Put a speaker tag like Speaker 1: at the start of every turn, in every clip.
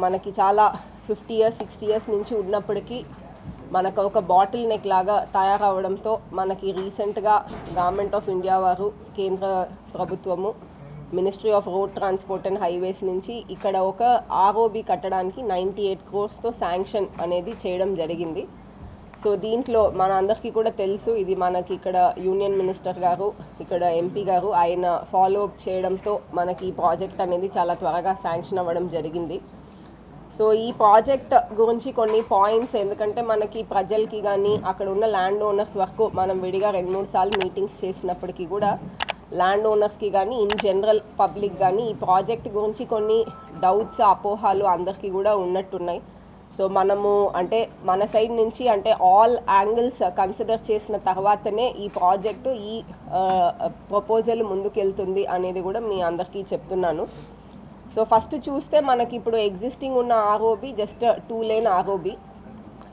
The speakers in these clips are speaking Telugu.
Speaker 1: మనకి చాలా 50 years 60 years నుంచి ఉన్నప్పటికీ మనకు ఒక బాటిల్ నెక్ లాగా తయారవడంతో మనకి రీసెంట్గా గవర్నమెంట్ ఆఫ్ ఇండియా వారు కేంద్ర ప్రభుత్వము ministry of road transport and highways నుంచి ఇక్కడ ఒక ఆర్ఓబి కట్టడానికి 98 crores శాంక్షన్ అనేది చేయడం జరిగింది. సో దీంట్లో మన అందరికీ కూడా తెలుసు, ఇది మనకి ఇక్కడ యూనియన్ మినిస్టర్ గారు, ఇక్కడ ఎంపీ గారు ఆయన ఫాలో అప్ చేయడంతో మనకి ఈ ప్రాజెక్ట్ అనేది చాలా త్వరగా శాంక్షన్ అవ్వడం జరిగింది. సో ఈ ప్రాజెక్ట్ గురించి కొన్ని పాయింట్స్, ఎందుకంటే మనకి ప్రజలకి కానీ అక్కడ ఉన్న ల్యాండ్ ఓనర్స్ వరకు మనం విడిగా 2-3 సార్లు మీటింగ్స్ చేసినప్పటికీ కూడా ల్యాండ్ ఓనర్స్కి కానీ ఇన్ జనరల్ పబ్లిక్ కానీ ఈ ప్రాజెక్ట్ గురించి కొన్ని డౌట్స్ అపోహాలు అందరికీ కూడా ఉన్నట్టున్నాయి. సో మనము అంటే మన సైడ్ నుంచి అంటే ఆల్ యాంగిల్స్ కన్సిడర్ చేసిన తర్వాతనే ఈ ప్రాజెక్టు ఈ ప్రపోజల్ ముందుకెళ్తుంది అనేది కూడా మీ అందరికీ చెప్తున్నాను. సో ఫస్ట్ చూస్తే మనకి ఇప్పుడు ఎగ్జిస్టింగ్ ఉన్న ROB just 2 lane ROB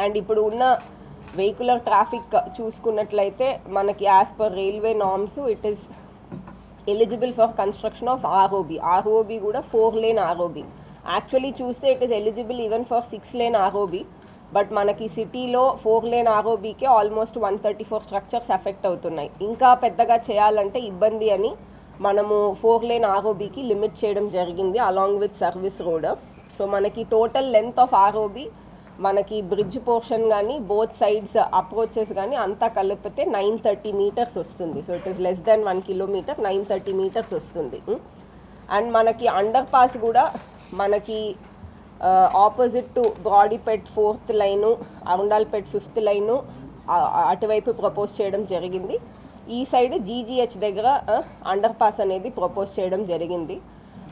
Speaker 1: and ఇప్పుడు ఉన్న వెహికులర్ ట్రాఫిక్ చూసుకున్నట్లయితే మనకి as per railway norms it is eligible for construction of ROB. ROB కూడా 4 lane ఆర్ఓబి. యాక్చువల్లీ చూస్తే it is eligible even for 6 lane ROB. But మనకి సిటీలో 4 lane ఆర్ఓబికే ఆల్మోస్ట్ 134 స్ట్రక్చర్స్ ఎఫెక్ట్ అవుతున్నాయి. ఇంకా పెద్దగా చేయాలంటే ఇబ్బంది అని మనము 4 lane ఆర్ఓబికి లిమిట్ చేయడం జరిగింది along with service road. So మనకి టోటల్ లెంత్ ఆఫ్ ఆర్ఓబి మనకి బ్రిడ్జ్ పోర్షన్ కానీ బోత్ సైడ్స్ అప్రోచెస్ కానీ అంతా కలిపితే 930 meters వస్తుంది. So it is less than 1 kilometer 930 meters వస్తుంది. అండ్ మనకి అండర్ పాస్ కూడా మనకి opposite to Brodipet 4th line, అరుండాల్పేట్ 5th line అటువైపు ప్రపోజ్ చేయడం జరిగింది. ఈ సైడ్ జీజీహెచ్ దగ్గర అండర్ పాస్ అనేది ప్రపోజ్ చేయడం జరిగింది.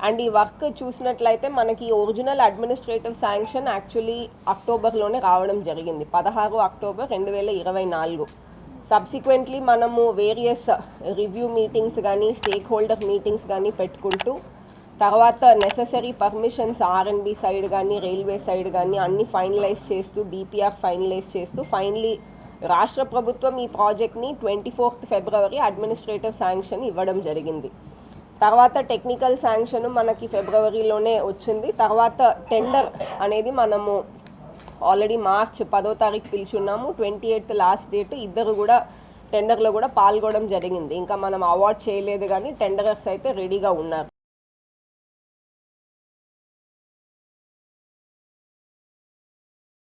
Speaker 1: అండ్ ఈ వర్క్ చూసినట్లయితే మనకి ఒరిజినల్ అడ్మినిస్ట్రేటివ్ శాంక్షన్ యాక్చువల్లీ అక్టోబర్లోనే రావడం జరిగింది, 16 October 2024. సబ్సిక్వెంట్లీ మనము వేరియస్ రివ్యూ మీటింగ్స్ కానీ స్టేక్ హోల్డర్ మీటింగ్స్ కానీ పెట్టుకుంటూ తర్వాత నెససరీ పర్మిషన్స్ ఆర్ఎండ్బి సైడ్ కానీ రైల్వే సైడ్ కానీ అన్ని ఫైనలైజ్ చేస్తూ డిపిఆర్ ఫైనలైజ్ చేస్తూ ఫైనలీ రాష్ట్ర ప్రభుత్వం ఈ ప్రాజెక్ట్ని 24th February అడ్మినిస్ట్రేటివ్ శాంక్షన్ ఇవ్వడం జరిగింది. తర్వాత టెక్నికల్ శాంక్షన్ మనకి ఫిబ్రవరిలోనే వచ్చింది. తర్వాత టెండర్ అనేది మనము already March 10th పిలిచున్నాము, 28th last date. ఇద్దరు కూడా టెండర్లో కూడా పాల్గొనడం జరిగింది. ఇంకా మనం అవార్డ్ చేయలేదు కానీ టెండరర్స్ అయితే రెడీగా ఉన్నారు.